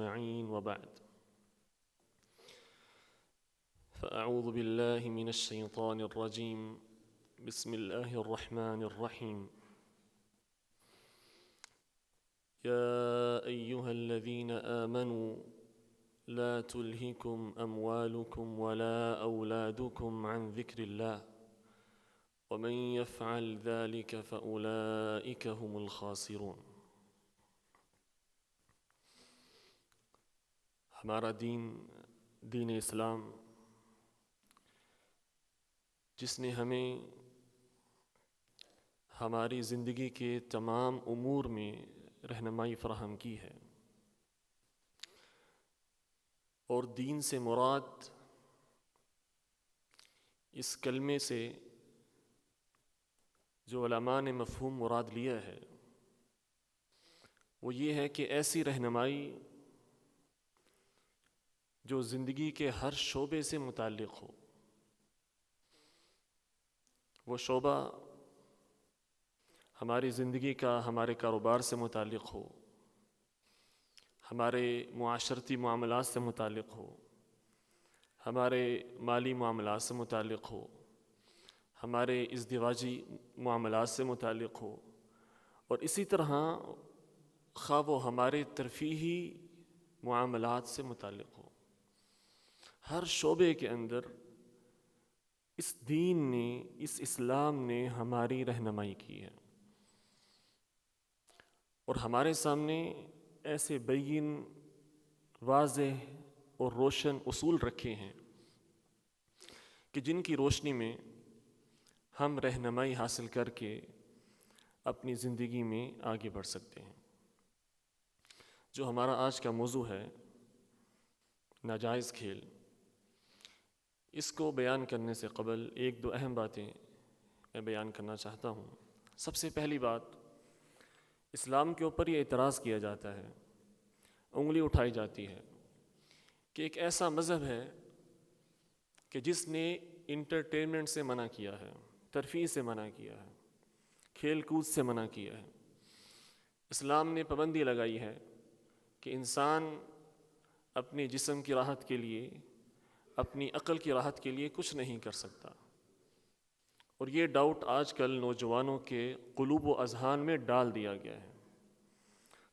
أجمعين وبعد فأعوذ بالله من الشيطان الرجيم بسم الله الرحمن الرحيم يا أيها الذين آمنوا لا تلهكم أموالكم ولا أولادكم عن ذكر الله ومن يفعل ذلك فأولئك هم الخاسرون۔ ہمارا دین اسلام جس نے ہمیں ہماری زندگی کے تمام امور میں رہنمائی فراہم کی ہے، اور دین سے مراد اس کلمے سے جو علماء نے مفہوم مراد لیا ہے وہ یہ ہے کہ ایسی رہنمائی جو زندگی کے ہر شعبے سے متعلق ہو۔ وہ شعبہ ہماری زندگی کا ہمارے کاروبار سے متعلق ہو، ہمارے معاشرتی معاملات سے متعلق ہو، ہمارے مالی معاملات سے متعلق ہو، ہمارے ازدواجی معاملات سے متعلق ہو، اور اسی طرح خواہ وہ ہمارے ترفیہی معاملات سے متعلق ہو۔ ہر شعبے کے اندر اس دین نے، اس اسلام نے ہماری رہنمائی کی ہے، اور ہمارے سامنے ایسے بین، واضح اور روشن اصول رکھے ہیں کہ جن کی روشنی میں ہم رہنمائی حاصل کر کے اپنی زندگی میں آگے بڑھ سکتے ہیں۔ جو ہمارا آج کا موضوع ہے، ناجائز کھیل، اس کو بیان کرنے سے قبل ایک دو اہم باتیں میں بیان کرنا چاہتا ہوں۔ سب سے پہلی بات، اسلام کے اوپر یہ اعتراض کیا جاتا ہے، انگلی اٹھائی جاتی ہے کہ ایک ایسا مذہب ہے کہ جس نے انٹرٹینمنٹ سے منع کیا ہے، ترفیہ سے منع کیا ہے، کھیل کود سے منع کیا ہے۔ اسلام نے پابندی لگائی ہے کہ انسان اپنے جسم کی راحت کے لیے، اپنی عقل کی راحت کے لیے کچھ نہیں کر سکتا، اور یہ ڈاؤٹ آج کل نوجوانوں کے قلوب و اذہان میں ڈال دیا گیا ہے۔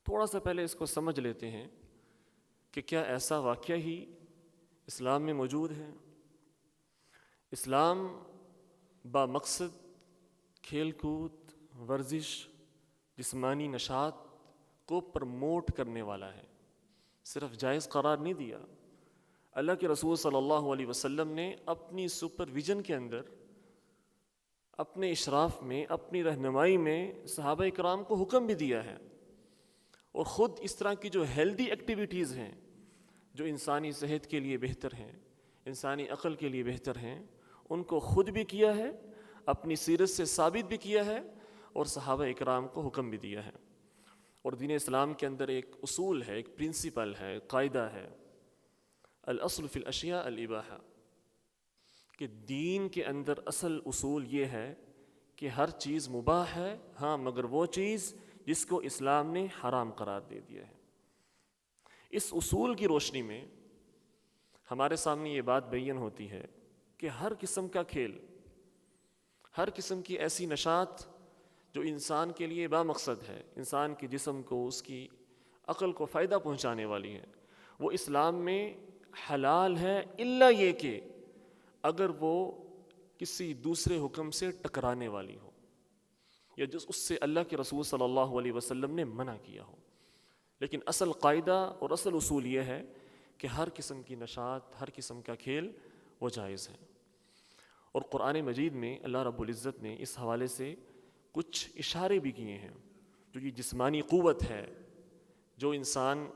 تھوڑا سا پہلے اس کو سمجھ لیتے ہیں کہ کیا ایسا واقعہ ہی اسلام میں موجود ہے؟ اسلام بامقصد کھیل کود، ورزش، جسمانی نشاط کو پرموٹ کرنے والا ہے، صرف جائز قرار نہیں دیا۔ اللہ کے رسول صلی اللہ علیہ وسلم نے اپنی سپرویژن کے اندر، اپنے اشراف میں، اپنی رہنمائی میں صحابہ کرام کو حکم بھی دیا ہے، اور خود اس طرح کی جو ہیلدی ایکٹیویٹیز ہیں، جو انسانی صحت کے لیے بہتر ہیں، انسانی عقل کے لیے بہتر ہیں، ان کو خود بھی کیا ہے، اپنی سیرت سے ثابت بھی کیا ہے، اور صحابہ اکرام کو حکم بھی دیا ہے۔ اور دین اسلام کے اندر ایک اصول ہے، ایک پرنسپل ہے، ایک قاعدہ ہے، الاصل فی الاشیاء الاباحہ، کہ دین کے اندر اصل اصول یہ ہے کہ ہر چیز مباح ہے، ہاں مگر وہ چیز جس کو اسلام نے حرام قرار دے دیا ہے۔ اس اصول کی روشنی میں ہمارے سامنے یہ بات بیان ہوتی ہے کہ ہر قسم کا کھیل، ہر قسم کی ایسی نشاط جو انسان کے لیے بامقصد ہے، انسان کے جسم کو، اس کی عقل کو فائدہ پہنچانے والی ہے، وہ اسلام میں حلال ہے، الا یہ کہ اگر وہ کسی دوسرے حکم سے ٹکرانے والی ہو، یا جس اس سے اللہ کے رسول صلی اللہ علیہ وسلم نے منع کیا ہو۔ لیکن اصل قاعدہ اور اصل اصول یہ ہے کہ ہر قسم کی نشاط، ہر قسم کا کھیل وہ جائز ہے۔ اور قرآن مجید میں اللہ رب العزت نے اس حوالے سے کچھ اشارے بھی کیے ہیں۔ جو یہ جسمانی قوت ہے، جو انسان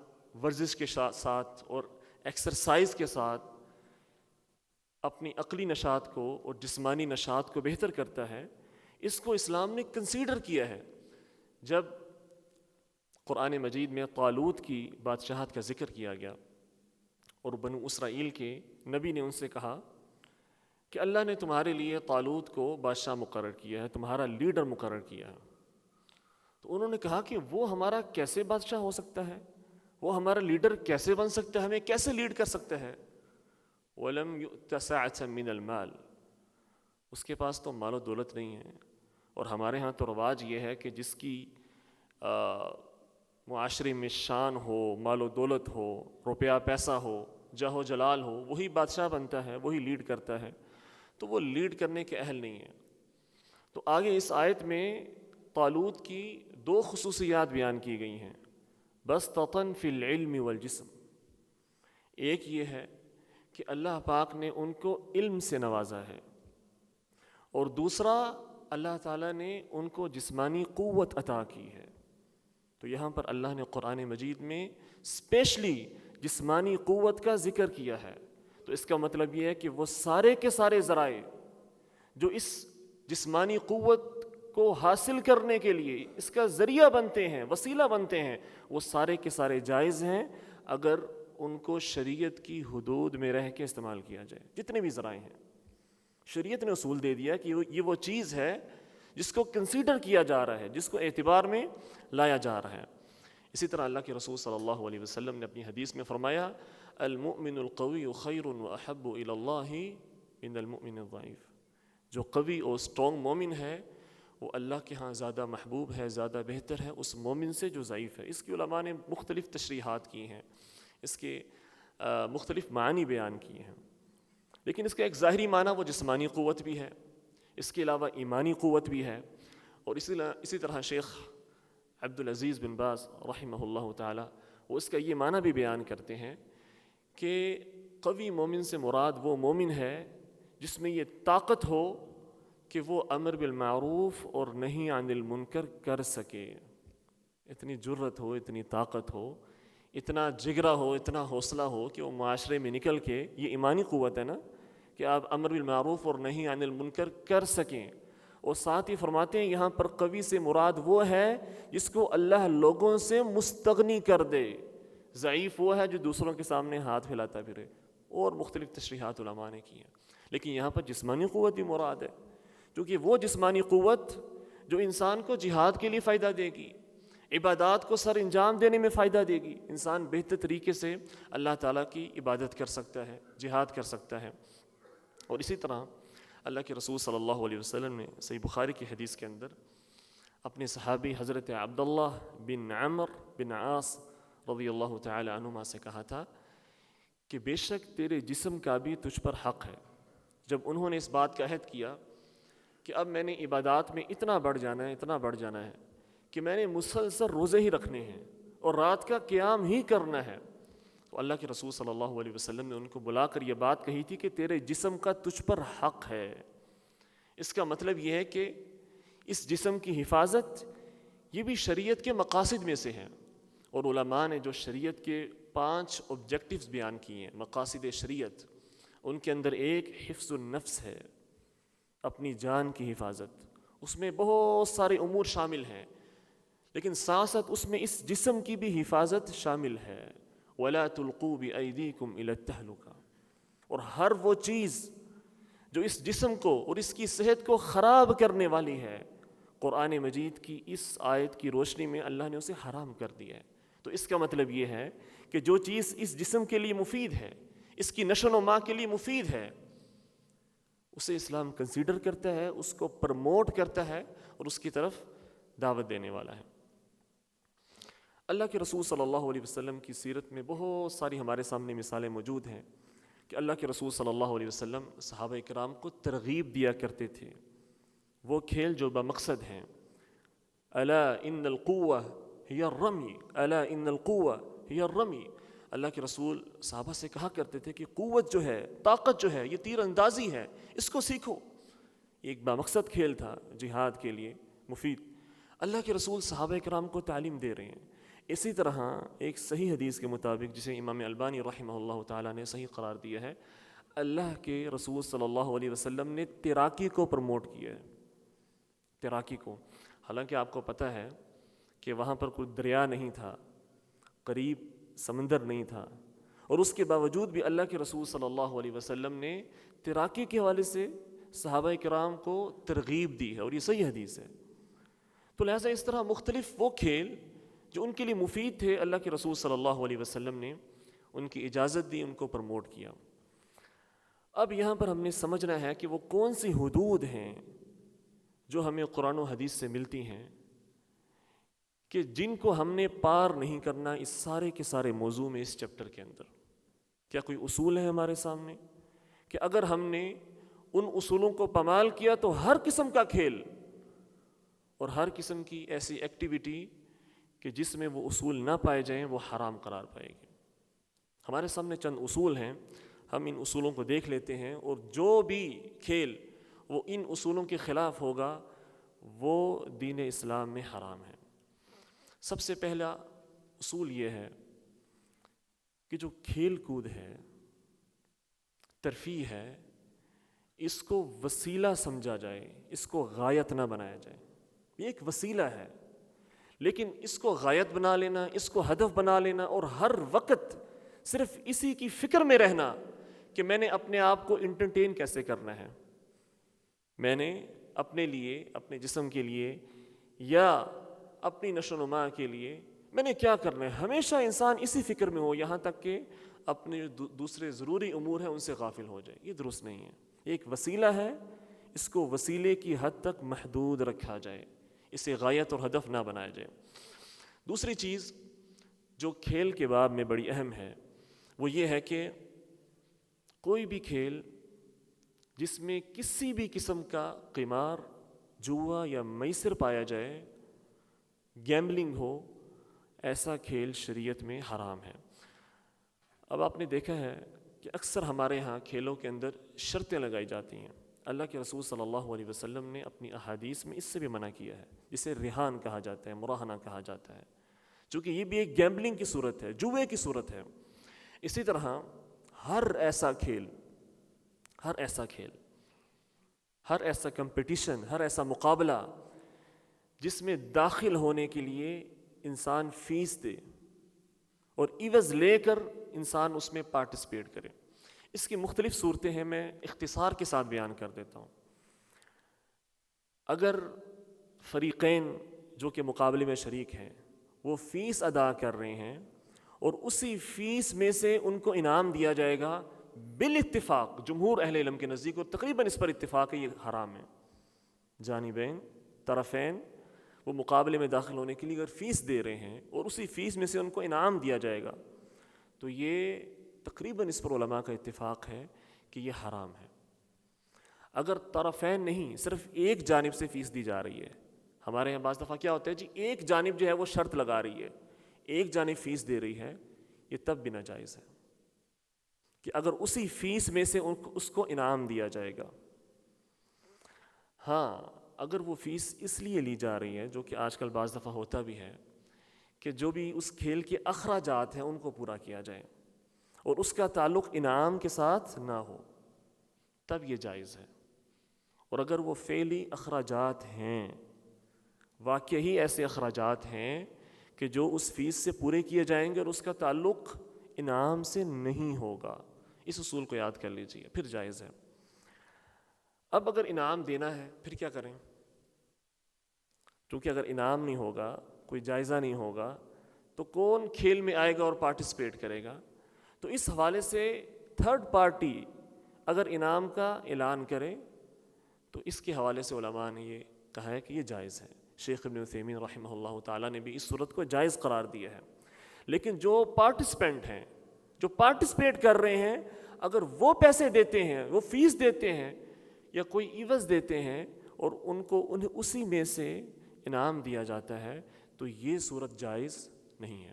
ورزش کے ساتھ اور ایکسرسائز کے ساتھ اپنی عقلی نشاط کو اور جسمانی نشاط کو بہتر کرتا ہے، اس کو اسلام نے کنسیڈر کیا ہے۔ جب قرآن مجید میں طالوت کی بادشاہت کا ذکر کیا گیا اور بنو اسرائیل کے نبی نے ان سے کہا کہ اللہ نے تمہارے لیے طالوت کو بادشاہ مقرر کیا ہے، تمہارا لیڈر مقرر کیا ہے، تو انہوں نے کہا کہ وہ ہمارا کیسے بادشاہ ہو سکتا ہے، وہ ہمارا لیڈر کیسے بن سکتا ہے, ہمیں کیسے لیڈ کر سکتا ہے؟ وَلَمْ يُؤْتَ سَعَةً مِّنَ الْمَالِ, اس کے پاس تو مال و دولت نہیں ہے. اور ہمارے ہاں تو رواج یہ ہے کہ جس کی معاشرے میں شان ہو, مال و دولت ہو, روپیہ پیسہ ہو, جاہ و جلال ہو, وہی بادشاہ بنتا ہے, وہی لیڈ کرتا ہے. تو وہ لیڈ کرنے کے اہل نہیں ہے. تو آگے اس آیت میں طالوت کی 2 خصوصیات بیان کی گئی ہیں. بسطۃ فی العلم والجسم, ایک یہ ہے کہ اللہ پاک نے ان کو علم سے نوازا ہے, اور دوسرا اللہ تعالیٰ نے ان کو جسمانی قوت عطا کی ہے. تو یہاں پر اللہ نے قرآن مجید میں اسپیشلی جسمانی قوت کا ذکر کیا ہے. تو اس کا مطلب یہ ہے کہ وہ سارے کے سارے ذرائع جو اس جسمانی قوت کو حاصل کرنے کے لیے اس کا ذریعہ بنتے ہیں, وسیلہ بنتے ہیں, وہ سارے کے سارے جائز ہیں اگر ان کو شریعت کی حدود میں رہ کے استعمال کیا جائے. جتنے بھی ذرائع ہیں شریعت نے اصول دے دیا کہ یہ وہ چیز ہے جس کو کنسیڈر کیا جا رہا ہے, جس کو اعتبار میں لایا جا رہا ہے. اسی طرح اللہ کے رسول صلی اللہ علیہ وسلم نے اپنی حدیث میں فرمایا المؤمن القوی خیر واحب الی اللہ من المؤمن الضعیف, جو قوی اور اسٹرانگ مومن ہے وہ اللہ کے ہاں زیادہ محبوب ہے, زیادہ بہتر ہے اس مومن سے جو ضعیف ہے. اس کی علماء نے مختلف تشریحات کی ہیں, اس کے مختلف معنی بیان کیے ہیں, لیکن اس کا ایک ظاہری معنی وہ جسمانی قوت بھی ہے, اس کے علاوہ ایمانی قوت بھی ہے. اور اسی طرح شیخ عبدالعزیز بن باز رحمہ اللہ تعالی وہ اس کا یہ معنی بھی بیان کرتے ہیں کہ قوی مومن سے مراد وہ مومن ہے جس میں یہ طاقت ہو کہ وہ امر بالمعروف اور نہی عن المنکر کر سکے. اتنی جرت ہو, اتنی طاقت ہو, اتنا جگرا ہو, اتنا حوصلہ ہو کہ وہ معاشرے میں نکل کے, یہ ایمانی قوت ہے نا, کہ آپ امر بالمعروف اور نہی عن المنکر کر سکیں. اور ساتھ ہی فرماتے ہیں یہاں پر قوی سے مراد وہ ہے جس کو اللہ لوگوں سے مستغنی کر دے, ضعیف وہ ہے جو دوسروں کے سامنے ہاتھ پھیلاتا پھرے. اور مختلف تشریحات علماء نے کی ہیں, لیکن یہاں پر جسمانی قوت بھی مراد ہے, کیونکہ وہ جسمانی قوت جو انسان کو جہاد کے لیے فائدہ دے گی, عبادات کو سر انجام دینے میں فائدہ دے گی. انسان بہتر طریقے سے اللہ تعالیٰ کی عبادت کر سکتا ہے, جہاد کر سکتا ہے. اور اسی طرح اللہ کے رسول صلی اللہ علیہ وسلم نے صحیح بخاری کی حدیث کے اندر اپنے صحابی حضرت عبداللہ بن عمر بن عاص رضی اللہ تعالی عنہما سے کہا تھا کہ بے شک تیرے جسم کا بھی تجھ پر حق ہے. جب انہوں نے اس بات کا عہد کیا کہ اب میں نے عبادات میں اتنا بڑھ جانا ہے, اتنا بڑھ جانا ہے کہ میں نے مسلسل روزے ہی رکھنے ہیں اور رات کا قیام ہی کرنا ہے, تو اللہ کے رسول صلی اللہ علیہ وسلم نے ان کو بلا کر یہ بات کہی تھی کہ تیرے جسم کا تجھ پر حق ہے. اس کا مطلب یہ ہے کہ اس جسم کی حفاظت یہ بھی شریعت کے مقاصد میں سے ہے. اور علماء نے جو شریعت کے 5 آبجیکٹیوز بیان کیے ہیں, مقاصد شریعت, ان کے اندر ایک حفظ النفس ہے, اپنی جان کی حفاظت. اس میں بہت سارے امور شامل ہیں, لیکن ساتھ ساتھ اس میں اس جسم کی بھی حفاظت شامل ہے. وَلَا تُلْقُوا بِأَيْدِيكُمْ إِلَى التَّهْلُكَةِ, اور ہر وہ چیز جو اس جسم کو اور اس کی صحت کو خراب کرنے والی ہے, قرآن مجید کی اس آیت کی روشنی میں اللہ نے اسے حرام کر دیا ہے. تو اس کا مطلب یہ ہے کہ جو چیز اس جسم کے لیے مفید ہے, اس کی نشو و نما کے لیے مفید ہے, اسے اسلام کنسیڈر کرتا ہے, اس کو پرموٹ کرتا ہے اور اس کی طرف دعوت دینے والا ہے. اللہ کے رسول صلی اللہ علیہ وسلم کی سیرت میں بہت ساری ہمارے سامنے مثالیں موجود ہیں کہ اللہ کے رسول صلی اللہ علیہ وسلم صحابہ کرام کو ترغیب دیا کرتے تھے. وہ کھیل جو بمقصد ہیں, الا ان القوہ ہی الرمی, الا ان القوہ ہی الرمی. اللہ کے رسول صحابہ سے کہا کرتے تھے کہ قوت جو ہے, طاقت جو ہے, یہ تیر اندازی ہے, اس کو سیکھو. ایک بامقصد کھیل تھا جہاد کے لیے مفید. اللہ کے رسول صحابہ کرام کو تعلیم دے رہے ہیں. اسی طرح ایک صحیح حدیث کے مطابق جسے امام البانی رحمہ اللہ تعالیٰ نے صحیح قرار دیا ہے, اللہ کے رسول صلی اللہ علیہ وسلم نے تیراکی کو پروموٹ کیا ہے. تیراکی کو, حالانکہ آپ کو پتہ ہے کہ وہاں پر کوئی دریا نہیں تھا, قریب سمندر نہیں تھا, اور اس کے باوجود بھی اللہ کے رسول صلی اللہ علیہ وسلم نے تیراکی کے حوالے سے صحابہ کرام کو ترغیب دی ہے, اور یہ صحیح حدیث ہے. تو لہٰذا اس طرح مختلف وہ کھیل جو ان کے لیے مفید تھے، اللہ کے رسول صلی اللہ علیہ وسلم نے ان کی اجازت دی، ان کو پروموٹ کیا۔ اب یہاں پر ہم نے سمجھنا ہے کہ وہ کون سی حدود ہیں جو ہمیں قرآن و حدیث سے ملتی ہیں کہ جن کو ہم نے پار نہیں کرنا اس سارے کے سارے موضوع میں، اس چیپٹر کے اندر۔ کیا کوئی اصول ہے ہمارے سامنے کہ اگر ہم نے ان اصولوں کو پامال کیا تو ہر قسم کا کھیل اور ہر قسم کی ایسی ایکٹیویٹی کہ جس میں وہ اصول نہ پائے جائیں وہ حرام قرار پائے گی؟ ہمارے سامنے چند اصول ہیں، ہم ان اصولوں کو دیکھ لیتے ہیں، اور جو بھی کھیل وہ ان اصولوں کے خلاف ہوگا وہ دین اسلام میں حرام ہے۔ سب سے پہلا اصول یہ ہے کہ جو کھیل کود ہے، ترفیح ہے، اس کو وسیلہ سمجھا جائے، اس کو غایت نہ بنایا جائے۔ یہ ایک وسیلہ ہے، لیکن اس کو غایت بنا لینا، اس کو ہدف بنا لینا اور ہر وقت صرف اسی کی فکر میں رہنا کہ میں نے اپنے آپ کو انٹرٹین کیسے کرنا ہے، میں نے اپنے لیے، اپنے جسم کے لیے یا اپنی نشو و نما کے لیے میں نے کیا کرنا ہے، ہمیشہ انسان اسی فکر میں ہو یہاں تک کہ اپنے دوسرے ضروری امور ہیں ان سے غافل ہو جائے۔ یہ درست نہیں ہے۔ یہ ایک وسیلہ ہے، اس کو وسیلے کی حد تک محدود رکھا جائے، اسے غایت اور ہدف نہ بنایا جائے۔ دوسری چیز جو کھیل کے باب میں بڑی اہم ہے وہ یہ ہے کہ کوئی بھی کھیل جس میں کسی بھی قسم کا قمار، جوا یا میسر پایا جائے، گیمبلنگ ہو، ایسا کھیل شریعت میں حرام ہے۔ اب آپ نے دیکھا ہے کہ اکثر ہمارے ہاں کھیلوں کے اندر شرطیں لگائی جاتی ہیں۔ اللہ کے رسول صلی اللہ علیہ وسلم نے اپنی احادیث میں اس سے بھی منع کیا ہے، جسے ریحان کہا جاتا ہے، مراہنہ کہا جاتا ہے، چونکہ یہ بھی ایک گیمبلنگ کی صورت ہے، جوے کی صورت ہے۔ اسی طرح ہر ایسا کھیل، ہر ایسا کمپٹیشن، ہر ایسا مقابلہ جس میں داخل ہونے کے لیے انسان فیس دے اور عوض لے کر انسان اس میں پارٹیسپیٹ کرے، اس کی مختلف صورتیں ہیں، میں اختصار کے ساتھ بیان کر دیتا ہوں۔ اگر فریقین جو کہ مقابلے میں شریک ہیں وہ فیس ادا کر رہے ہیں اور اسی فیس میں سے ان کو انعام دیا جائے گا، بالاتفاق جمہور اہل علم کے نزدیک اور تقریباً اس پر اتفاق ہے، یہ حرام ہے۔ جانبین، طرفین، وہ مقابلے میں داخل ہونے کے لیے اگر فیس دے رہے ہیں اور اسی فیس میں سے ان کو انعام دیا جائے گا تو یہ تقریباً اس پر علماء کا اتفاق ہے کہ یہ حرام ہے۔ اگر طرفین نہیں، صرف ایک جانب سے فیس دی جا رہی ہے، ہمارے یہاں بعض دفعہ کیا ہوتا ہے جی، ایک جانب جو ہے وہ شرط لگا رہی ہے، ایک جانب فیس دے رہی ہے، یہ تب بھی ناجائز ہے کہ اگر اسی فیس میں سے اس کو انعام دیا جائے گا۔ ہاں، اگر وہ فیس اس لیے لی جا رہی ہے، جو کہ آج کل بعض دفعہ ہوتا بھی ہے، کہ جو بھی اس کھیل کے اخراجات ہیں ان کو پورا کیا جائے اور اس کا تعلق انعام کے ساتھ نہ ہو، تب یہ جائز ہے۔ اور اگر وہ فعلی اخراجات ہیں، واقعی ایسے اخراجات ہیں کہ جو اس فیس سے پورے کیے جائیں گے اور اس کا تعلق انعام سے نہیں ہوگا، اس اصول کو یاد کر لیجئے، پھر جائز ہے۔ اب اگر انعام دینا ہے پھر کیا کریں؟ کیونکہ اگر انعام نہیں ہوگا، کوئی جائزہ نہیں ہوگا، تو کون کھیل میں آئے گا اور پارٹیسپیٹ کرے گا؟ تو اس حوالے سے تھرڈ پارٹی اگر انعام کا اعلان کرے تو اس کے حوالے سے علماء نے یہ کہا ہے کہ یہ جائز ہے۔ شیخ ابن عثیمین رحمہ اللہ تعالیٰ نے بھی اس صورت کو جائز قرار دیا ہے۔ لیکن جو پارٹیسپینٹ ہیں، جو پارٹیسپیٹ کر رہے ہیں، اگر وہ پیسے دیتے ہیں، وہ فیس دیتے ہیں یا کوئی عوض دیتے ہیں اور ان کو انہیں اسی میں سے انعام دیا جاتا ہے تو یہ صورت جائز نہیں ہے۔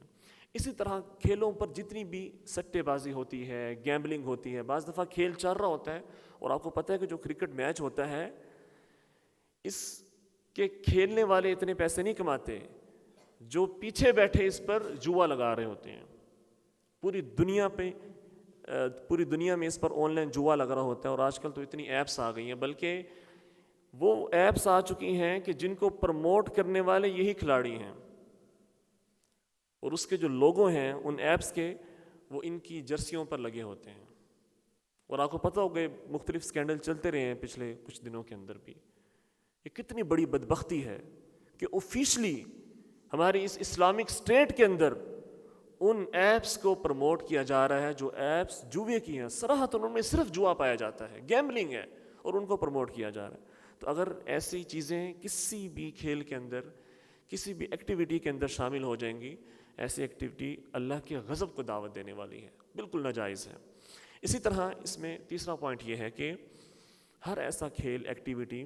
اسی طرح کھیلوں پر جتنی بھی سٹے بازی ہوتی ہے، گیمبلنگ ہوتی ہے، بعض دفعہ کھیل چل رہا ہوتا ہے اور آپ کو پتہ ہے کہ جو کرکٹ میچ ہوتا ہے اس کے کھیلنے والے اتنے پیسے نہیں کماتے، جو پیچھے بیٹھے اس پر جوا لگا رہے ہوتے ہیں۔ پوری دنیا میں اس پر آن لائن جوا لگ رہا ہوتا ہے، اور آج کل تو اتنی ایپس آ گئی ہیں، بلکہ وہ ایپس آ چکی ہیں کہ جن کو پروموٹ کرنے والے یہی کھلاڑی ہیں، اور اس کے جو لوگو ہیں ان ایپس کے وہ ان کی جرسیوں پر لگے ہوتے ہیں۔ اور آپ کو پتہ ہوگا مختلف سکینڈل چلتے رہے ہیں پچھلے کچھ دنوں کے اندر بھی۔ یہ کتنی بڑی بدبختی ہے کہ آفیشلی ہماری اس اسلامک اسٹیٹ کے اندر ان ایپس کو پروموٹ کیا جا رہا ہے جو ایپس جوئے کی ہیں، صراحتاً ان میں صرف جوا پایا جاتا ہے، گیمبلنگ ہے، اور ان کو پروموٹ کیا جا رہا ہے۔ تو اگر ایسی چیزیں کسی بھی کھیل کے اندر، کسی بھی ایکٹیویٹی کے اندر شامل ہو جائیں گی، ایسی ایکٹیویٹی اللہ کے غضب کو دعوت دینے والی ہے، بالکل ناجائز ہے۔ اسی طرح اس میں تیسرا پوائنٹ یہ ہے کہ ہر ایسا کھیل، ایکٹیویٹی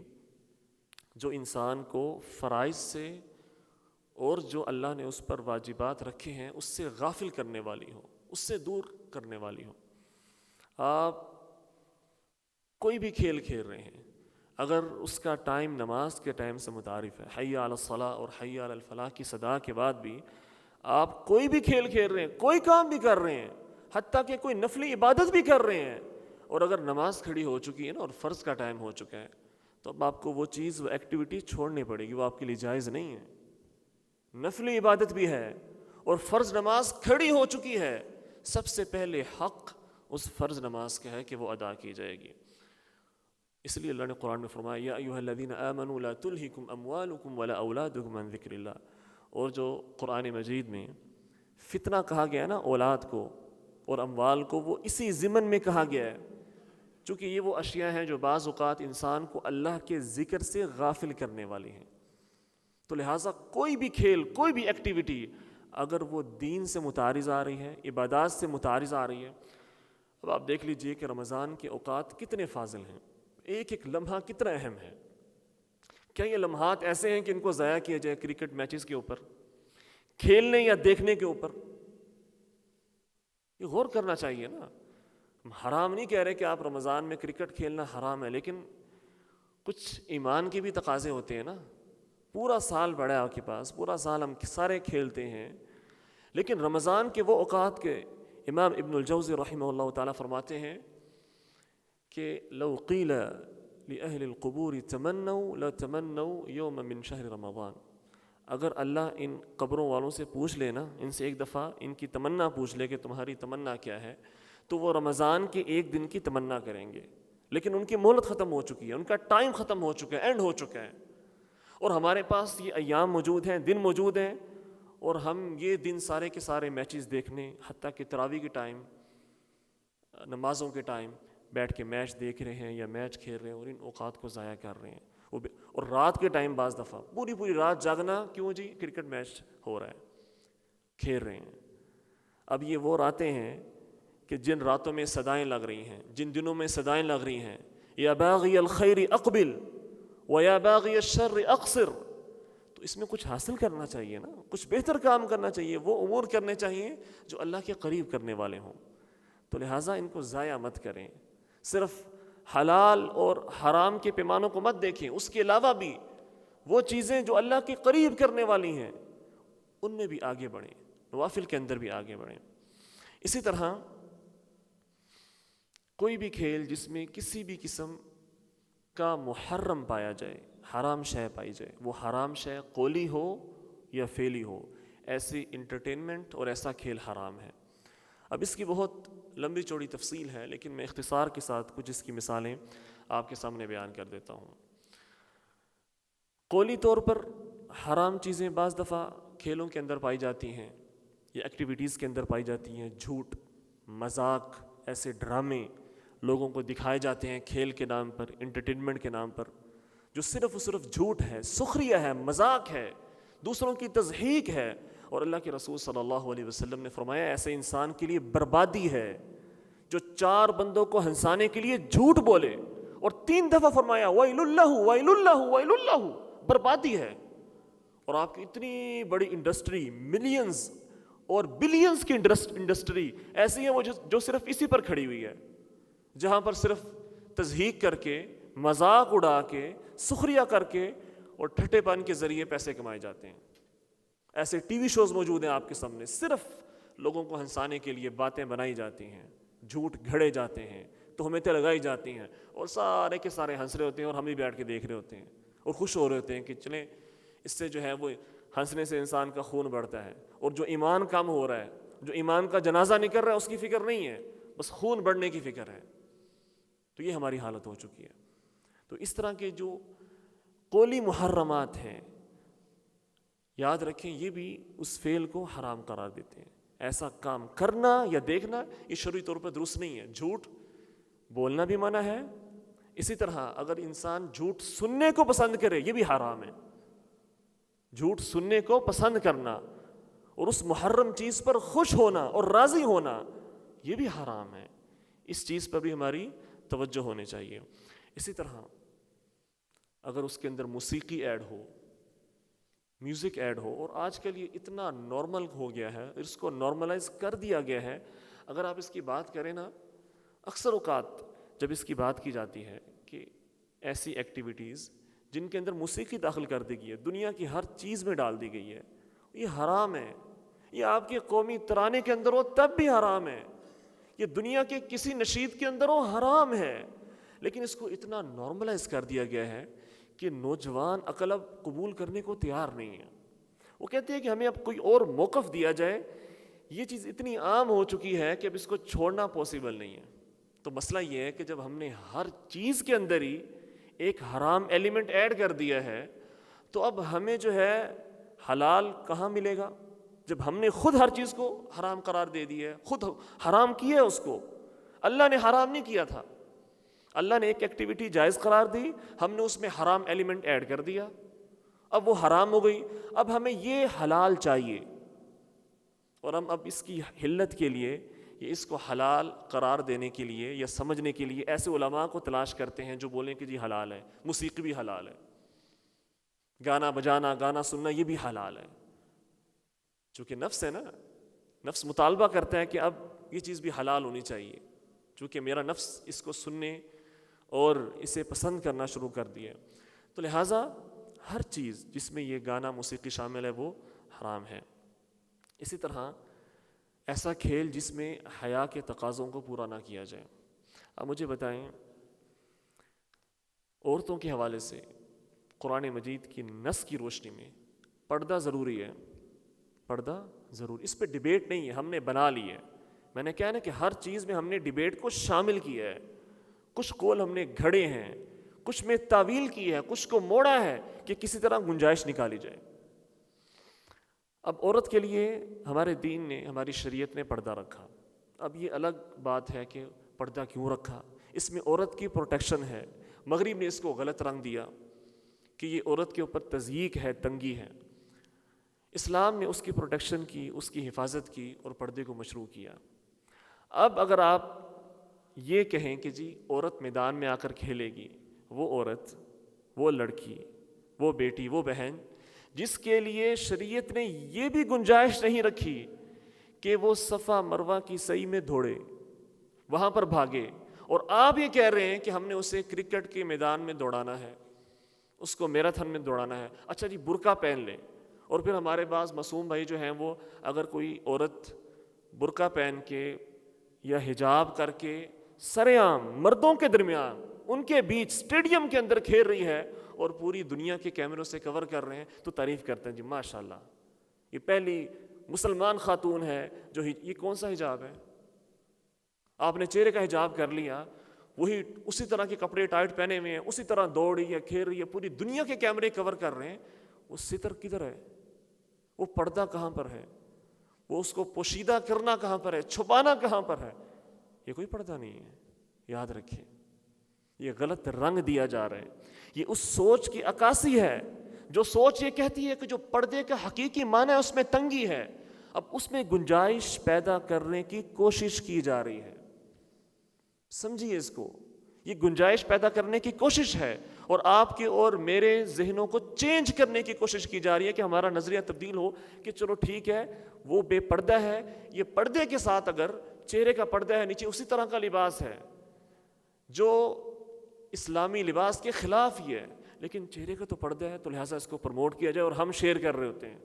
جو انسان کو فرائض سے اور جو اللہ نے اس پر واجبات رکھے ہیں اس سے غافل کرنے والی ہو، اس سے دور کرنے والی ہو۔ آپ کوئی بھی کھیل کھیل رہے ہیں، اگر اس کا ٹائم نماز کے ٹائم سے متعارف ہے، حی علی الصلاۃ اور حی علی الفلاح کی صدا کے بعد بھی آپ کوئی بھی کھیل کھیل رہے ہیں، کوئی کام بھی کر رہے ہیں، حتیٰ کہ کوئی نفلی عبادت بھی کر رہے ہیں، اور اگر نماز کھڑی ہو چکی ہے نا اور فرض کا ٹائم ہو چکا ہے، تو اب آپ کو وہ چیز، وہ ایکٹیویٹی چھوڑنی پڑے گی، وہ آپ کے لیے جائز نہیں ہے۔ نفلی عبادت بھی ہے اور فرض نماز کھڑی ہو چکی ہے، سب سے پہلے حق اس فرض نماز کا ہے کہ وہ ادا کی جائے گی۔ اس لیے اللہ نے قرآن میں فرمایا یا ایھا الذین آمنوا لا تلہکم اموالکم ولا اولادکم عن ذکر اللہ، اور جو قرآن مجید میں فتنہ کہا گیا نا اولاد کو اور اموال کو، وہ اسی ضمن میں کہا گیا ہے، چونکہ یہ وہ اشیاء ہیں جو بعض اوقات انسان کو اللہ کے ذکر سے غافل کرنے والی ہیں۔ تو لہٰذا کوئی بھی کھیل، کوئی بھی ایکٹیویٹی اگر وہ دین سے متعارض آ رہی ہے، عبادات سے متعارض آ رہی ہے، اب آپ دیکھ لیجئے کہ رمضان کے اوقات کتنے فاضل ہیں، ایک ایک لمحہ کتنا اہم ہے۔ کیا یہ لمحات ایسے ہیں کہ ان کو ضائع کیا جائے کرکٹ میچز کے اوپر، کھیلنے یا دیکھنے کے اوپر؟ یہ غور کرنا چاہیے نا۔ ہم حرام نہیں کہہ رہے کہ آپ رمضان میں کرکٹ کھیلنا حرام ہے، لیکن کچھ ایمان کے بھی تقاضے ہوتے ہیں نا۔ پورا سال پڑا ہے آپ کے پاس، پورا سال ہم سارے کھیلتے ہیں، لیکن رمضان کے وہ اوقات کے امام ابن الجوزی رحمہ اللہ تعالیٰ فرماتے ہیں کہ لو قیل لأہل القبور تمنوا لتمنوا یوم من شہر رمضان، اگر اللہ ان قبروں والوں سے پوچھ لے نا، ان سے ایک دفعہ ان کی تمنا پوچھ لے کہ تمہاری تمنا کیا ہے، تو وہ رمضان کے ایک دن کی تمنا کریں گے، لیکن ان کی مہلت ختم ہو چکی ہے، ان کا ٹائم ختم ہو چکا ہے، اینڈ ہو چکا ہے، اور ہمارے پاس یہ ایام موجود ہیں، دن موجود ہیں، اور ہم یہ دن سارے کے سارے میچز دیکھنے، حتیٰ کہ تراویح کے ٹائم، نمازوں کے ٹائم بیٹھ کے میچ دیکھ رہے ہیں یا میچ کھیل رہے ہیں، اور ان اوقات کو ضائع کر رہے ہیں۔ اور رات کے ٹائم بعض دفعہ پوری پوری رات جاگنا، کیوں جی؟ کرکٹ میچ ہو رہا ہے، کھیل رہے ہیں۔ اب یہ وہ راتیں ہیں کہ جن راتوں میں صدائیں لگ رہی ہیں، جن دنوں میں صدائیں لگ رہی ہیں، یا باغی الخیر اقبل وَيَا بَاغِيَ الشَّرِّ أَقْصِرْ، تو اس میں کچھ حاصل کرنا چاہیے نا، کچھ بہتر کام کرنا چاہیے، وہ امور کرنے چاہیے جو اللہ کے قریب کرنے والے ہوں۔ تو لہٰذا ان کو ضائع مت کریں، صرف حلال اور حرام کے پیمانوں کو مت دیکھیں، اس کے علاوہ بھی وہ چیزیں جو اللہ کے قریب کرنے والی ہیں ان میں بھی آگے بڑھیں، نوافل کے اندر بھی آگے بڑھیں۔ اسی طرح کوئی بھی کھیل جس میں کسی بھی قسم کا محرم پایا جائے، حرام شے پائی جائے، وہ حرام شے قولی ہو یا فعلی ہو، ایسی انٹرٹینمنٹ اور ایسا کھیل حرام ہے۔ اب اس کی بہت لمبی چوڑی تفصیل ہے، لیکن میں اختصار کے ساتھ کچھ اس کی مثالیں آپ کے سامنے بیان کر دیتا ہوں۔ قولی طور پر حرام چیزیں بعض دفعہ کھیلوں کے اندر پائی جاتی ہیں یا ایکٹیویٹیز کے اندر پائی جاتی ہیں، جھوٹ، مذاق، ایسے ڈرامے لوگوں کو دکھائے جاتے ہیں کھیل کے نام پر، انٹرٹینمنٹ کے نام پر، جو صرف و صرف جھوٹ ہے، سخریہ ہے، مذاق ہے، دوسروں کی تضحیک ہے، اور اللہ کے رسول صلی اللہ علیہ وسلم نے فرمایا ایسے انسان کے لیے بربادی ہے جو 4 بندوں کو ہنسانے کے لیے جھوٹ بولے، اور 3 دفعہ فرمایا ویل اللہ ویل اللہ ویل اللہ، بربادی ہے۔ اور آپ کی اتنی بڑی انڈسٹری، ملینز اور بلینز کی انڈسٹری ایسی ہے وہ جو صرف اسی پر کھڑی ہوئی ہے، جہاں پر صرف تضحیک کر کے، مذاق اڑا کے، سخریہ کر کے اور ٹھٹے پن کے ذریعے پیسے کمائے جاتے ہیں۔ ایسے ٹی وی شوز موجود ہیں آپ کے سامنے، صرف لوگوں کو ہنسانے کے لیے باتیں بنائی جاتی ہیں، جھوٹ گھڑے جاتے ہیں، تہمتیں لگائی جاتی ہیں، اور سارے کے سارے ہنس رہے ہوتے ہیں اور ہم بھی بیٹھ کے دیکھ رہے ہوتے ہیں اور خوش ہو رہے ہوتے ہیں کہ چلیں، اس سے جو ہے وہ ہنسنے سے انسان کا خون بڑھتا ہے، اور جو ایمان کم ہو رہا ہے، جو ایمان کا جنازہ نکل رہا ہے، اس کی فکر نہیں ہے، بس خون بڑھنے کی فکر ہے۔ تو یہ ہماری حالت ہو چکی ہے۔ تو اس طرح کے جو قولی محرمات ہیں، یاد رکھیں یہ بھی اس فعل کو حرام قرار دیتے ہیں. ایسا کام کرنا یا دیکھنا یہ شرعی طور پر درست نہیں ہے. جھوٹ بولنا بھی منع ہے. اسی طرح اگر انسان جھوٹ سننے کو پسند کرے یہ بھی حرام ہے. جھوٹ سننے کو پسند کرنا اور اس محرم چیز پر خوش ہونا اور راضی ہونا یہ بھی حرام ہے. اس چیز پر بھی ہماری توجہ ہونی چاہیے. اسی طرح اگر اس کے اندر موسیقی ایڈ ہو, میوزک ایڈ ہو, اور آج کل یہ اتنا نارمل ہو گیا ہے, اس کو نارملائز کر دیا گیا ہے. اگر آپ اس کی بات کریں نا, اکثر اوقات جب اس کی بات کی جاتی ہے کہ ایسی ایکٹیویٹیز جن کے اندر موسیقی داخل کر دی گئی ہے, دنیا کی ہر چیز میں ڈال دی گئی ہے, یہ حرام ہے. یہ آپ کے قومی ترانے کے اندر ہو تب بھی حرام ہے, یہ دنیا کے کسی نشید کے اندر ہو حرام ہے. لیکن اس کو اتنا نارملائز کر دیا گیا ہے کہ نوجوان عقل اب قبول کرنے کو تیار نہیں ہے. وہ کہتے ہیں کہ ہمیں اب کوئی اور موقف دیا جائے. یہ چیز اتنی عام ہو چکی ہے کہ اب اس کو چھوڑنا پاسبل نہیں ہے. تو مسئلہ یہ ہے کہ جب ہم نے ہر چیز کے اندر ہی ایک حرام ایلیمنٹ ایڈ کر دیا ہے تو اب ہمیں جو ہے حلال کہاں ملے گا؟ جب ہم نے خود ہر چیز کو حرام قرار دے دیا ہے, خود حرام کیا ہے اس کو. اللہ نے حرام نہیں کیا تھا. اللہ نے ایک ایکٹیویٹی جائز قرار دی, ہم نے اس میں حرام ایلیمنٹ ایڈ کر دیا, اب وہ حرام ہو گئی. اب ہمیں یہ حلال چاہیے, اور ہم اب اس کی حلت کے لیے یا اس کو حلال قرار دینے کے لیے یا سمجھنے کے لیے ایسے علماء کو تلاش کرتے ہیں جو بولیں کہ جی حلال ہے, موسیقی بھی حلال ہے, گانا بجانا, گانا سننا یہ بھی حلال ہے. چونکہ نفس ہے نا, نفس مطالبہ کرتا ہے کہ اب یہ چیز بھی حلال ہونی چاہیے, چونکہ میرا نفس اس کو سننے اور اسے پسند کرنا شروع کر دیا. تو لہٰذا ہر چیز جس میں یہ گانا موسیقی شامل ہے وہ حرام ہے. اسی طرح ایسا کھیل جس میں حیا کے تقاضوں کو پورا نہ کیا جائے. اب مجھے بتائیں, عورتوں کے حوالے سے قرآن مجید کی نص کی روشنی میں پردہ ضروری ہے؟ پردہ ضروری, اس پہ ڈیبیٹ نہیں ہے, ہم نے بنا لی ہے. میں نے کہا نا کہ ہر چیز میں ہم نے ڈیبیٹ کو شامل کیا ہے. کچھ قول ہم نے گھڑے ہیں, کچھ میں تعویل کی ہے, کچھ کو موڑا ہے کہ کسی طرح گنجائش نکالی جائے. اب عورت کے لیے ہمارے دین نے, ہماری شریعت نے پردہ رکھا. اب یہ الگ بات ہے کہ پردہ کیوں رکھا, اس میں عورت کی پروٹیکشن ہے. مغرب نے اس کو غلط رنگ دیا کہ یہ عورت کے اوپر تضییق ہے, تنگی ہے. اسلام نے اس کی پروٹیکشن کی, اس کی حفاظت کی اور پردے کو مشروع کیا. اب اگر آپ یہ کہیں کہ جی عورت میدان میں آ کر کھیلے گی, وہ عورت, وہ لڑکی, وہ بیٹی, وہ بہن جس کے لیے شریعت نے یہ بھی گنجائش نہیں رکھی کہ وہ صفا مروہ کی سعی میں دوڑے, وہاں پر بھاگے, اور آپ یہ کہہ رہے ہیں کہ ہم نے اسے کرکٹ کے میدان میں دوڑانا ہے, اس کو میراتھن میں دوڑانا ہے. اچھا جی برقع پہن لے. اور پھر ہمارے بعض معصوم بھائی جو ہیں وہ اگر کوئی عورت برقع پہن کے یا حجاب کر کے سرعام مردوں کے درمیان ان کے بیچ اسٹیڈیم کے اندر کھیل رہی ہے اور پوری دنیا کے کیمروں سے کور کر رہے ہیں تو تعریف کرتے ہیں جی ماشاءاللہ یہ پہلی مسلمان خاتون ہے جو یہ کون سا حجاب ہے؟ آپ نے چہرے کا حجاب کر لیا, وہی اسی طرح کے کپڑے ٹائٹ پہنے ہوئے ہیں, اسی طرح دوڑ رہی ہے, کھیل رہی ہے, پوری دنیا کے کیمرے کور کر رہے ہیں. وہ ستر کدھر ہے؟ وہ پردہ کہاں پر ہے؟ وہ اس کو پوشیدہ کرنا کہاں پر ہے؟ چھپانا کہاں پر ہے؟ یہ کوئی پردہ نہیں ہے. یاد رکھیں یہ غلط رنگ دیا جا رہا ہے. یہ اس سوچ کی عکاسی ہے جو سوچ یہ کہتی ہے کہ جو پردے کا حقیقی معنی ہے اس میں تنگی ہے. اب اس میں گنجائش پیدا کرنے کی کوشش کی جا رہی ہے. سمجھیے اس کو, یہ گنجائش پیدا کرنے کی کوشش ہے اور آپ کے اور میرے ذہنوں کو چینج کرنے کی کوشش کی جا رہی ہے کہ ہمارا نظریہ تبدیل ہو کہ چلو ٹھیک ہے وہ بے پردہ ہے, یہ پردے کے ساتھ اگر چہرے کا پردہ ہے, نیچے اسی طرح کا لباس ہے جو اسلامی لباس کے خلاف ہی ہے, لیکن چہرے کا تو پردہ ہے, تو لہٰذا اس کو پروموٹ کیا جائے. اور ہم شیئر کر رہے ہوتے ہیں,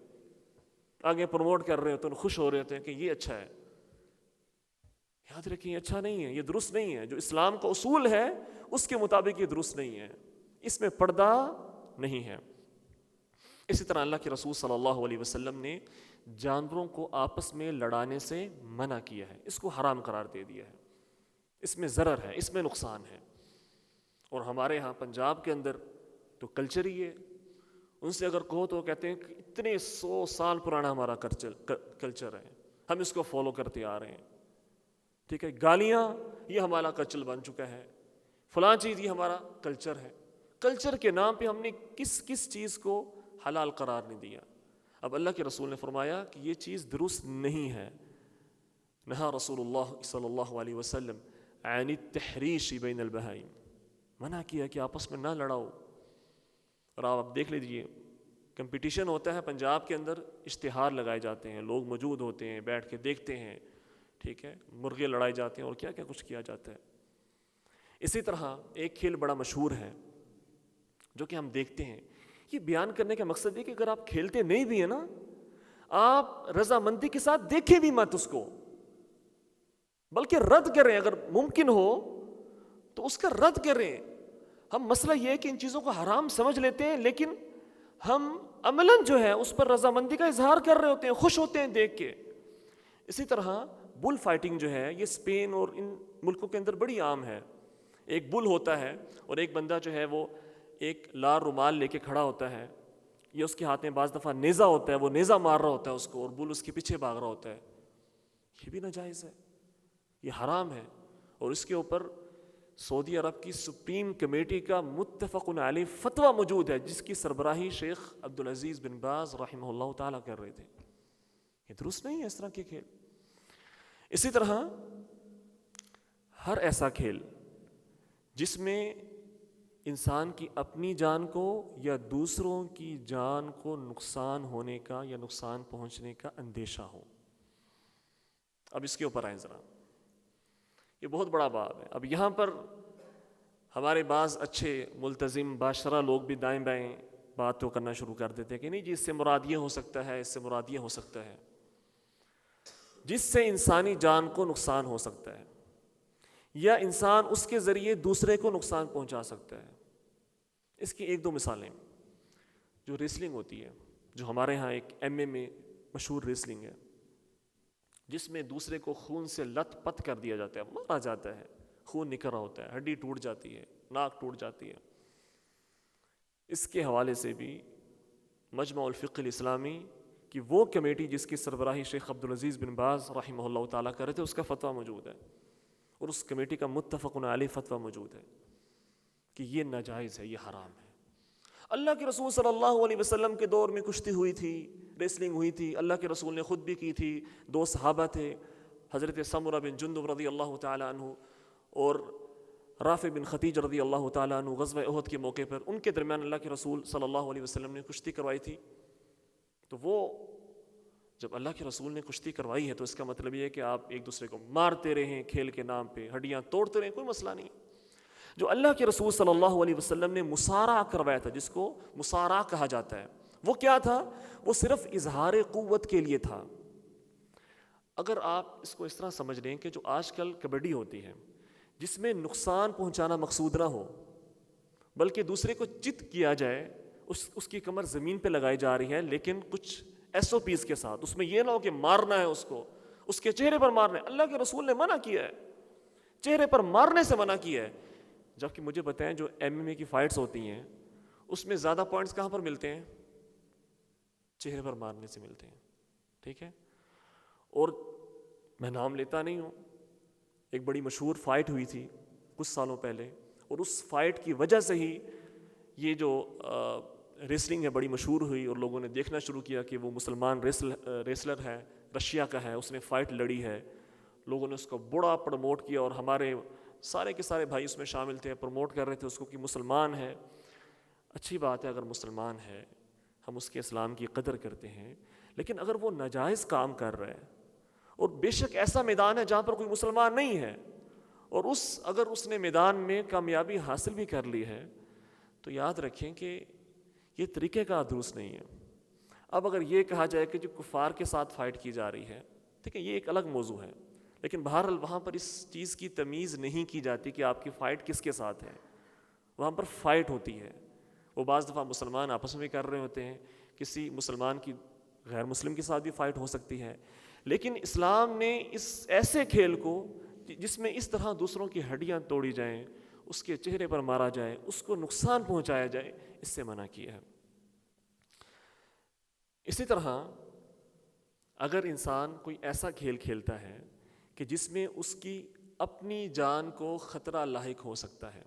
آگے پروموٹ کر رہے ہوتے ہیں, خوش ہو رہے ہوتے ہیں کہ یہ اچھا ہے. یاد رکھیں یہ اچھا نہیں ہے, یہ درست نہیں ہے. جو اسلام کا اصول ہے اس کے مطابق یہ درست نہیں ہے, اس میں پردہ نہیں ہے. اسی طرح اللہ کے رسول صلی اللہ علیہ وسلم نے جانوروں کو آپس میں لڑانے سے منع کیا ہے, اس کو حرام قرار دے دیا ہے. اس میں ضرر ہے, اس میں نقصان ہے. اور ہمارے ہاں پنجاب کے اندر تو کلچر ہی ہے, ان سے اگر کہو تو وہ کہتے ہیں کہ اتنے 100 سال پرانا ہمارا کلچر ہے، ہم اس کو فالو کرتے آ رہے ہیں، ٹھیک ہے، گالیاں یہ ہمارا کلچر بن چکا ہے، فلاں چیز یہ ہمارا کلچر ہے۔ کلچر کے نام پہ ہم نے کس چیز کو حلال قرار نہیں دیا۔ اب اللہ کے رسول نے فرمایا کہ یہ چیز درست نہیں ہے، نہا رسول اللہ صلی اللہ علیہ وسلم عن التحریش بین البہائم، منع کیا کہ آپس میں نہ لڑاؤ۔ اور آپ دیکھ لیجئے کمپٹیشن ہوتا ہے پنجاب کے اندر، اشتہار لگائے جاتے ہیں، لوگ موجود ہوتے ہیں، بیٹھ کے دیکھتے ہیں، ٹھیک ہے، مرغے لڑائے جاتے ہیں اور کیا کیا کچھ کیا جاتا ہے۔ اسی طرح ایک کھیل بڑا مشہور ہے جو کہ ہم دیکھتے ہیں، یہ بیان کرنے کا مقصد یہ کہ اگر آپ کھیلتے نہیں بھی ہیں نا، آپ رضامندی کے ساتھ دیکھیں بھی مت اس کو، بلکہ رد کریں، اگر ممکن ہو تو اس کا رد کریں۔ ہم مسئلہ یہ ہے کہ ان چیزوں کو حرام سمجھ لیتے ہیں، لیکن ہم عملاً جو ہے اس پر رضامندی کا اظہار کر رہے ہوتے ہیں، خوش ہوتے ہیں دیکھ کے۔ اسی طرح بل فائٹنگ جو ہے یہ اسپین اور ان ملکوں کے اندر بڑی عام ہے۔ ایک بل ہوتا ہے اور ایک بندہ جو ہے وہ ایک لال رومال لے کے کھڑا ہوتا ہے، یہ اس کے ہاتھ میں بعض دفعہ نیزہ ہوتا ہے، وہ نیزہ مار رہا ہوتا ہے اس کو، اور بل اس کے پیچھے بھاگ رہا ہوتا ہے۔ یہ بھی ناجائز ہے، یہ حرام ہے، اور اس کے اوپر سعودی عرب کی سپریم کمیٹی کا متفق علیہ فتویٰ موجود ہے، جس کی سربراہی شیخ عبدالعزیز بن باز رحمہ اللہ تعالیٰ کر رہے تھے۔ یہ درست نہیں ہے اس طرح کے کھیل۔ اسی طرح ہر ایسا کھیل جس میں انسان کی اپنی جان کو یا دوسروں کی جان کو نقصان ہونے کا یا نقصان پہنچنے کا اندیشہ ہو۔ اب اس کے اوپر آئیں ذرا، یہ بہت بڑا باب ہے۔ اب یہاں پر ہمارے بعض اچھے ملتزم باشرہ لوگ بھی دائیں بائیں بات تو کرنا شروع کر دیتے ہیں کہ نہیں جی اس سے مراد یہ ہو سکتا ہے، اس سے مراد یہ ہو سکتا ہے، جس سے انسانی جان کو نقصان ہو سکتا ہے یا انسان اس کے ذریعے دوسرے کو نقصان پہنچا سکتا ہے۔ اس کی ایک دو مثالیں، جو ریسلنگ ہوتی ہے، جو ہمارے ہاں ایک ایم اے میں مشہور ریسلنگ ہے، جس میں دوسرے کو خون سے لت پت کر دیا جاتا ہے، مارا جاتا ہے، خون نکل رہا ہوتا ہے، ہڈی ٹوٹ جاتی ہے، ناک ٹوٹ جاتی ہے۔ اس کے حوالے سے بھی مجمع الفقہ الاسلامی کی وہ کمیٹی جس کی سربراہی شیخ عبدالعزیز بن باز رحمہ اللہ تعالیٰ کر رہے تھے، اس کا فتویٰ موجود ہے، اور اس کمیٹی کا متفق علیہ فتویٰ موجود ہے کہ یہ ناجائز ہے، یہ حرام ہے۔ اللہ کے رسول صلی اللہ علیہ وسلم کے دور میں کشتی ہوئی تھی، ریسلنگ ہوئی تھی، اللہ کے رسول نے خود بھی کی تھی، دو صحابہ تھے، حضرت سمرہ بن جندب رضی اللہ تعالیٰ عنہ اور رافع بن خدیج رضی اللہ تعالیٰ عنہ، غزوہ احد کے موقع پر ان کے درمیان اللہ کے رسول صلی اللہ علیہ وسلم نے کشتی کروائی تھی۔ تو وہ جب اللہ کے رسول نے کشتی کروائی ہے تو اس کا مطلب یہ ہے کہ آپ ایک دوسرے کو مارتے رہیں کھیل کے نام پہ، ہڈیاں توڑتے رہیں، کوئی مسئلہ نہیں۔ جو اللہ کے رسول صلی اللہ علیہ وسلم نے مصارعہ کروایا تھا، جس کو مصارعہ کہا جاتا ہے، وہ کیا تھا؟ وہ صرف اظہار قوت کے لیے تھا۔ اگر آپ اس کو اس طرح سمجھ لیں کہ جو آج کل کبڈی ہوتی ہے، جس میں نقصان پہنچانا مقصود نہ ہو بلکہ دوسرے کو چت کیا جائے، اس کی کمر زمین پہ لگائی جا رہی ہے لیکن کچھ ایس او پیز کے ساتھ، اس میں یہ نہ ہو کہ مارنا ہے اس کو، اس کے چہرے پر مارنا ہے۔ اللہ کے رسول نے منع کیا ہے، چہرے پر مارنے سے منع کیا ہے۔ جبکہ مجھے بتائیں جو ایم ایم اے کی فائٹس ہوتی ہیں اس میں زیادہ پوائنٹس کہاں پر ملتے ہیں؟ چہرے پر مارنے سے ملتے ہیں، ٹھیک ہے۔ اور میں نام لیتا نہیں ہوں، ایک بڑی مشہور فائٹ ہوئی تھی کچھ سالوں پہلے، اور اس فائٹ کی وجہ سے ہی یہ جو ریسلنگ ہے بڑی مشہور ہوئی، اور لوگوں نے دیکھنا شروع کیا کہ وہ مسلمان ریسلر ہے، رشیا کا ہے، اس نے فائٹ لڑی ہے، لوگوں نے اس کو بڑا پروموٹ کیا، اور ہمارے سارے کے سارے بھائی اس میں شامل تھے، پروموٹ کر رہے تھے اس کو کہ مسلمان ہے۔ اچھی بات ہے اگر مسلمان ہے، ہم اس کے اسلام کی قدر کرتے ہیں، لیکن اگر وہ ناجائز کام کر رہا ہے، اور بے شک ایسا میدان ہے جہاں پر کوئی مسلمان نہیں ہے، اور اگر اس نے میدان میں کامیابی حاصل بھی کر لی ہے، تو یاد رکھیں کہ یہ طریقہ کا درست نہیں ہے۔ اب اگر یہ کہا جائے کہ جو کفار کے ساتھ فائٹ کی جا رہی ہے، ٹھیک ہے، یہ ایک الگ موضوع ہے، لیکن بہرحال وہاں پر اس چیز کی تمیز نہیں کی جاتی کہ آپ کی فائٹ کس کے ساتھ ہے۔ وہاں پر فائٹ ہوتی ہے، وہ بعض دفعہ مسلمان آپس میں کر رہے ہوتے ہیں، کسی مسلمان کی غیر مسلم کے ساتھ بھی فائٹ ہو سکتی ہے، لیکن اسلام نے اس ایسے کھیل کو جس میں اس طرح دوسروں کی ہڈیاں توڑی جائیں، اس کے چہرے پر مارا جائے، اس کو نقصان پہنچایا جائے، اس سے منع کیا ہے۔ اسی طرح اگر انسان کوئی ایسا کھیل کھیلتا ہے کہ جس میں اس کی اپنی جان کو خطرہ لاحق ہو سکتا ہے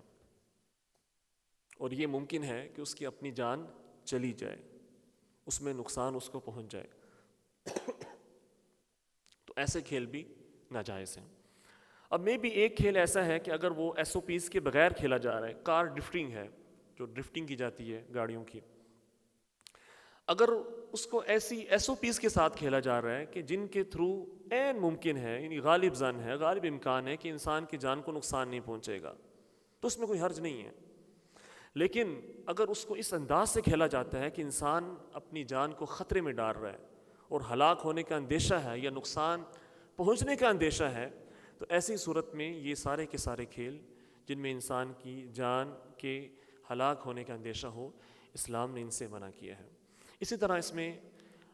اور یہ ممکن ہے کہ اس کی اپنی جان چلی جائے، اس میں نقصان اس کو پہنچ جائے، تو ایسے کھیل بھی ناجائز ہیں۔ اب میں بھی ایک کھیل ایسا ہے کہ اگر وہ ایس او پیز کے بغیر کھیلا جا رہا ہے، کار ڈرفٹنگ ہے جو ڈرفٹنگ کی جاتی ہے گاڑیوں کی، اگر اس کو ایسی ایس او پیز کے ساتھ کھیلا جا رہا ہے کہ جن کے تھرو عین ممکن ہے، یعنی غالب ظن ہے، غالب امکان ہے کہ انسان کی جان کو نقصان نہیں پہنچے گا، تو اس میں کوئی حرج نہیں ہے۔ لیکن اگر اس کو اس انداز سے کھیلا جاتا ہے کہ انسان اپنی جان کو خطرے میں ڈال رہا ہے اور ہلاک ہونے کا اندیشہ ہے یا نقصان پہنچنے کا اندیشہ ہے، تو ایسی صورت میں یہ سارے کے سارے کھیل جن میں انسان کی جان کے ہلاک ہونے کا اندیشہ ہو، اسلام نے ان سے منع کیا ہے۔ اسی طرح اس میں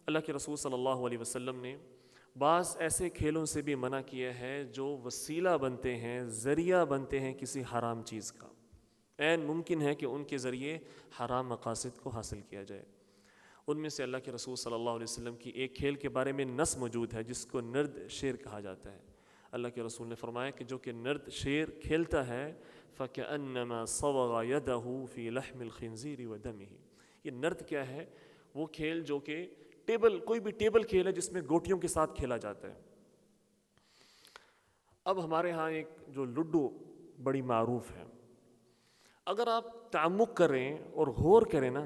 اللہ کے رسول صلی اللہ علیہ وسلم نے بعض ایسے کھیلوں سے بھی منع کیا ہے جو وسیلہ بنتے ہیں، ذریعہ بنتے ہیں کسی حرام چیز کا، عین ممکن ہے کہ ان کے ذریعے حرام مقاصد کو حاصل کیا جائے۔ ان میں سے اللہ کے رسول صلی اللہ علیہ وسلم کی ایک کھیل کے بارے میں نص موجود ہے جس کو نرد شیر کہا جاتا ہے۔ اللہ کے رسول نے فرمایا کہ جو کہ نرد شیر کھیلتا ہے فَكَأَنَّمَا صَوَغَ يَدَهُ فِي لَحْمِ الْخِنزِيرِ وَدَمِهِ۔ یہ نرد کیا ہے؟ وہ کھیل جو کہ کوئی بھی ٹیبل کھیل ہے جس میں گوٹیوں کے ساتھ کھیلا جاتا ہے۔ اب ہمارے ہاں ایک جو لڈو بڑی معروف ہے، اگر آپ تعمق کریں اور غور کریں نا،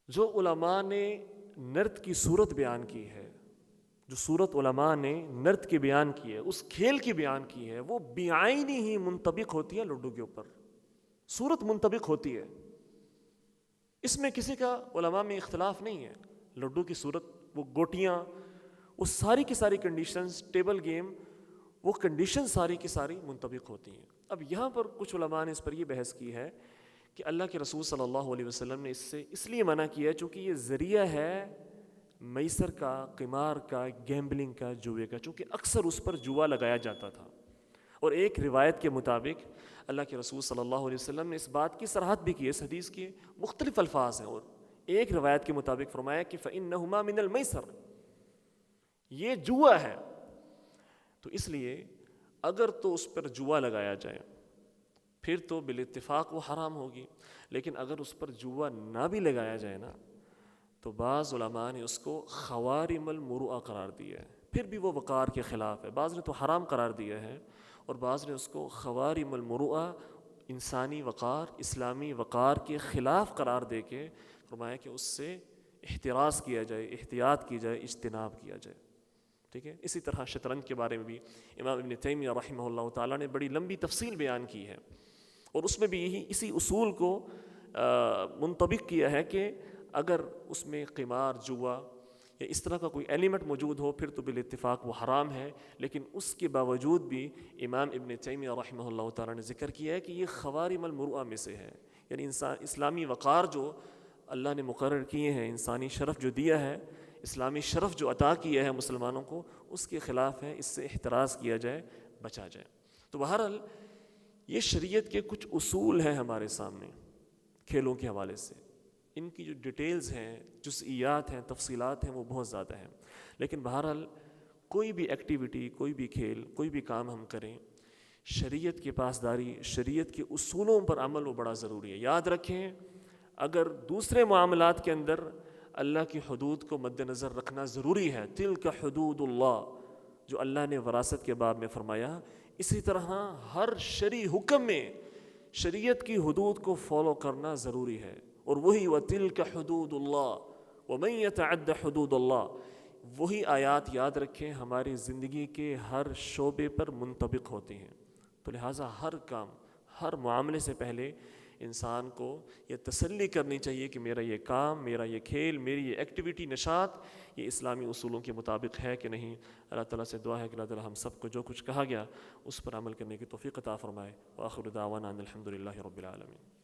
جو علماء نے نرد کی صورت بیان کی ہے، جو صورت علماء نے نرد کی بیان کی ہے، اس کھیل کی بیان کی ہے، وہ بعینی ہی منطبق ہوتی ہے لڈو کے اوپر، صورت منطبق ہوتی ہے، اس میں کسی کا علماء میں اختلاف نہیں ہے۔ لڈو کی صورت، وہ گوٹیاں، وہ ساری کی ساری کنڈیشنز، ٹیبل گیم، وہ کنڈیشن ساری کی ساری منطبق ہوتی ہیں۔ اب یہاں پر کچھ علماء نے اس پر یہ بحث کی ہے کہ اللہ کے رسول صلی اللہ علیہ وسلم نے اس لیے منع کیا چونکہ یہ ذریعہ ہے میسر کا، قمار کا، گیمبلنگ کا، جوئے کا، چونکہ اکثر اس پر جوا لگایا جاتا تھا۔ اور ایک روایت کے مطابق اللہ کے رسول صلی اللہ علیہ وسلم نے اس بات کی صراحت بھی کی، اس حدیث کے مختلف الفاظ ہیں، اور ایک روایت کے مطابق فرمایا کہ فَإِنَّهُمَا مِنَ الْمَيْسَرِ، یہ جوا ہے، تو اس لیے اگر تو اس پر جوا لگایا جائے پھر تو بالاتفاق وہ حرام ہوگی، لیکن اگر اس پر جوا نہ بھی لگایا جائے نا، تو بعض علماء نے اس کو خوارم المروءہ قرار دیا ہے، پھر بھی وہ وقار کے خلاف ہے، بعض نے تو حرام قرار دیا ہے اور بعض نے اس کو خوارم المروءہ، انسانی وقار، اسلامی وقار کے خلاف قرار دے کے فرمایا کہ اس سے احتراز کیا جائے، احتیاط کی جائے، اجتناب کیا جائے، ٹھیک ہے۔ اسی طرح شطرنج کے بارے میں بھی امام ابن تیمیہ رحمہ اللہ تعالیٰ نے بڑی لمبی تفصیل بیان کی ہے، اور اس میں بھی اسی اصول کو منطبق کیا ہے کہ اگر اس میں قمار، جوا یا اس طرح کا کوئی ایلیمنٹ موجود ہو پھر تو بالاتفاق وہ حرام ہے، لیکن اس کے باوجود بھی امام ابن تیمیہ رحمہ اللہ تعالیٰ نے ذکر کیا ہے کہ یہ خوارم المروءہ میں سے ہے، یعنی اسلامی وقار جو اللہ نے مقرر کیے ہیں، انسانی شرف جو دیا ہے، اسلامی شرف جو عطا کیا ہے مسلمانوں کو، اس کے خلاف ہے، اس سے احتراز کیا جائے، بچا جائے۔ تو بہرحال یہ شریعت کے کچھ اصول ہیں ہمارے سامنے کھیلوں کے حوالے سے، ان کی جو ڈیٹیلز ہیں، جزئیات ہیں، تفصیلات ہیں، وہ بہت زیادہ ہیں، لیکن بہرحال کوئی بھی ایکٹیویٹی، کوئی بھی کھیل، کوئی بھی کام ہم کریں، شریعت کی پاسداری، شریعت کے اصولوں پر عمل وہ بڑا ضروری ہے۔ یاد رکھیں، اگر دوسرے معاملات کے اندر اللہ کی حدود کو مد نظر رکھنا ضروری ہے، تلک حدود اللہ، جو اللہ نے وراثت کے باب میں فرمایا، اسی طرح ہر شرعی حکم میں شریعت کی حدود کو فالو کرنا ضروری ہے، اور وہی وَتِلْكَ حُدُودُ اللَّهِ وَمَنْ يَتَعَدَّ حُدُودَ اللَّهِ، وہی آیات یاد رکھیں ہماری زندگی کے ہر شعبے پر منطبق ہوتی ہیں۔ تو لہٰذا ہر کام، ہر معاملے سے پہلے انسان کو یہ تسلی کرنی چاہیے کہ میرا یہ کام، میرا یہ کھیل، میری یہ ایکٹیویٹی، نشاط، یہ اسلامی اصولوں کے مطابق ہے کہ نہیں۔ اللہ تعالیٰ سے دعا ہے کہ اللہ تعالیٰ ہم سب کو جو کچھ کہا گیا اس پر عمل کرنے کی توفیق عطا فرمائے۔ وآخر دعوانا ان الحمد للہ رب العالمین۔